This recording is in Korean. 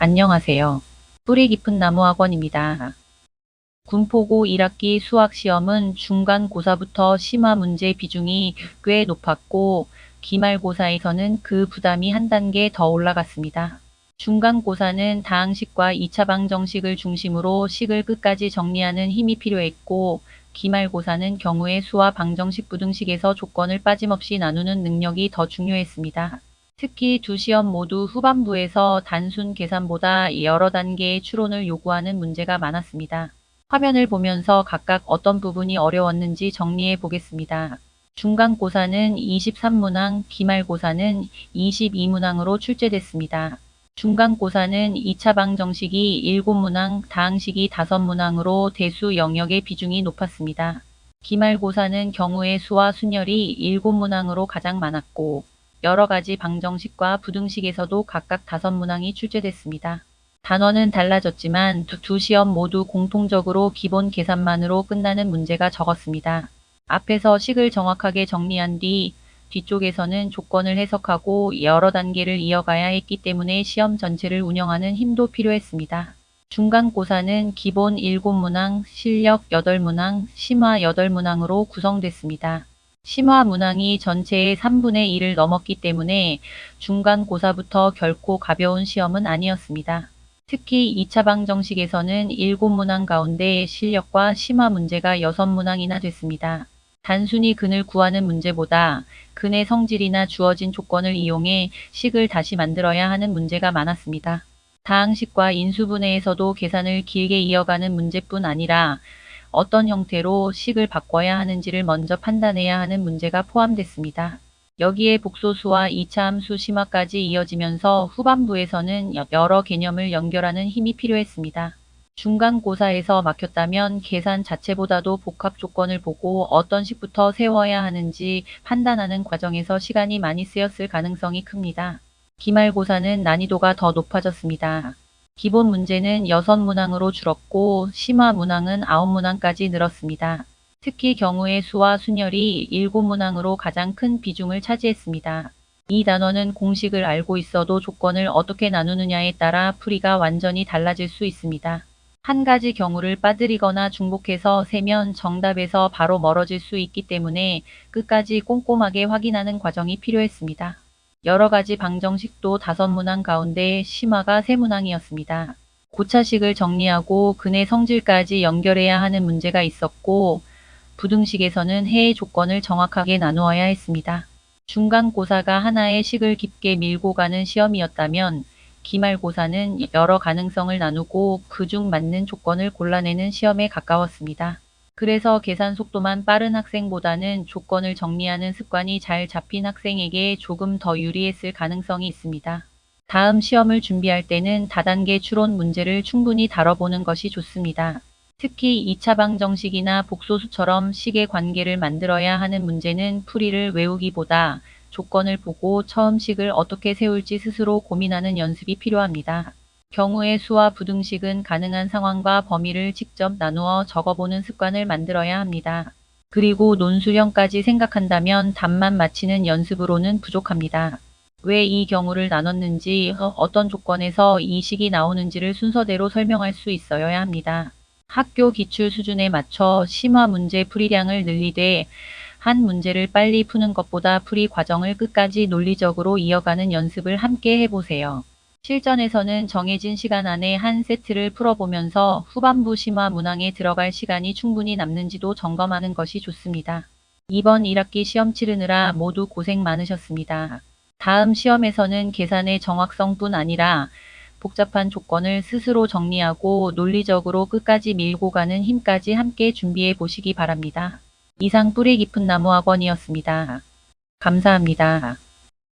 안녕하세요. 뿌리 깊은 나무학원입니다. 군포고 1학기 수학시험은 중간고사부터 심화 문제 비중이 꽤 높았고 기말고사에서는 그 부담이 한 단계 더 올라갔습니다. 중간고사는 다항식과 2차 방정식을 중심으로 식을 끝까지 정리하는 힘이 필요했고 기말고사는 경우의 수와 방정식 부등식에서 조건을 빠짐없이 나누는 능력이 더 중요했습니다. 특히 두 시험 모두 후반부에서 단순 계산보다 여러 단계의 추론을 요구하는 문제가 많았습니다. 화면을 보면서 각각 어떤 부분이 어려웠는지 정리해 보겠습니다. 중간고사는 23문항, 기말고사는 22문항으로 출제됐습니다. 중간고사는 2차 방정식이 7문항, 다항식이 5문항으로 대수 영역의 비중이 높았습니다. 기말고사는 경우의 수와 순열이 7문항으로 가장 많았고 여러 가지 방정식과 부등식에서도 각각 5문항이 출제됐습니다. 단원은 달라졌지만 두 시험 모두 공통적으로 기본 계산만으로 끝나는 문제가 적었습니다. 앞에서 식을 정확하게 정리한 뒤 뒤쪽에서는 조건을 해석하고 여러 단계를 이어가야 했기 때문에 시험 전체를 운영하는 힘도 필요했습니다. 중간고사는 기본 7문항, 실력 8문항, 심화 8문항으로 구성됐습니다. 심화 문항이 전체의 3분의 1을 넘었기 때문에 중간고사부터 결코 가벼운 시험은 아니었습니다. 특히 2차 방정식에서는 7문항 가운데 실력과 심화 문제가 6문항이나 됐습니다. 단순히 근을 구하는 문제보다 근의 성질이나 주어진 조건을 이용해 식을 다시 만들어야 하는 문제가 많았습니다. 다항식과 인수분해에서도 계산을 길게 이어가는 문제뿐 아니라 어떤 형태로 식을 바꿔야 하는지를 먼저 판단해야 하는 문제가 포함됐습니다. 여기에 복소수와 2차 함수 심화까지 이어지면서 후반부에서는 여러 개념을 연결하는 힘이 필요했습니다. 중간고사에서 막혔다면 계산 자체보다도 복합 조건을 보고 어떤 식부터 세워야 하는지 판단하는 과정에서 시간이 많이 쓰였을 가능성이 큽니다. 기말고사는 난이도가 더 높아졌습니다. 기본 문제는 6문항으로 줄었고 심화 문항은 9문항까지 늘었습니다. 특히 경우의 수와 순열이 7문항으로 가장 큰 비중을 차지했습니다. 이 단원은 공식을 알고 있어도 조건을 어떻게 나누느냐에 따라 풀이가 완전히 달라질 수 있습니다. 한 가지 경우를 빠뜨리거나 중복해서 세면 정답에서 바로 멀어질 수 있기 때문에 끝까지 꼼꼼하게 확인하는 과정이 필요했습니다. 여러 가지 방정식도 5문항 가운데 심화가 3문항이었습니다. 고차식을 정리하고 근의 성질까지 연결해야 하는 문제가 있었고 부등식에서는 해의 조건을 정확하게 나누어야 했습니다. 중간고사가 하나의 식을 깊게 밀고 가는 시험이었다면 기말고사는 여러 가능성을 나누고 그중 맞는 조건을 골라내는 시험에 가까웠습니다. 그래서 계산 속도만 빠른 학생보다는 조건을 정리하는 습관이 잘 잡힌 학생에게 조금 더 유리했을 가능성이 있습니다. 다음 시험을 준비할 때는 다단계 추론 문제를 충분히 다뤄보는 것이 좋습니다. 특히 2차 방정식이나 복소수처럼 식의 관계를 만들어야 하는 문제는 풀이를 외우기보다 조건을 보고 처음 식을 어떻게 세울지 스스로 고민하는 연습이 필요합니다. 경우의 수와 부등식은 가능한 상황과 범위를 직접 나누어 적어보는 습관을 만들어야 합니다. 그리고 논술형까지 생각한다면 답만 맞히는 연습으로는 부족합니다. 왜 이 경우를 나눴는지, 어떤 조건에서 이 식이 나오는지를 순서대로 설명할 수 있어야 합니다. 학교 기출 수준에 맞춰 심화 문제 풀이량을 늘리되 한 문제를 빨리 푸는 것보다 풀이 과정을 끝까지 논리적으로 이어가는 연습을 함께 해보세요. 실전에서는 정해진 시간 안에 한 세트를 풀어보면서 후반부 심화 문항에 들어갈 시간이 충분히 남는지도 점검하는 것이 좋습니다. 이번 1학기 시험 치르느라 모두 고생 많으셨습니다. 다음 시험에서는 계산의 정확성뿐 아니라 복잡한 조건을 스스로 정리하고 논리적으로 끝까지 밀고 가는 힘까지 함께 준비해 보시기 바랍니다. 이상 뿌리 깊은 나무학원이었습니다. 감사합니다.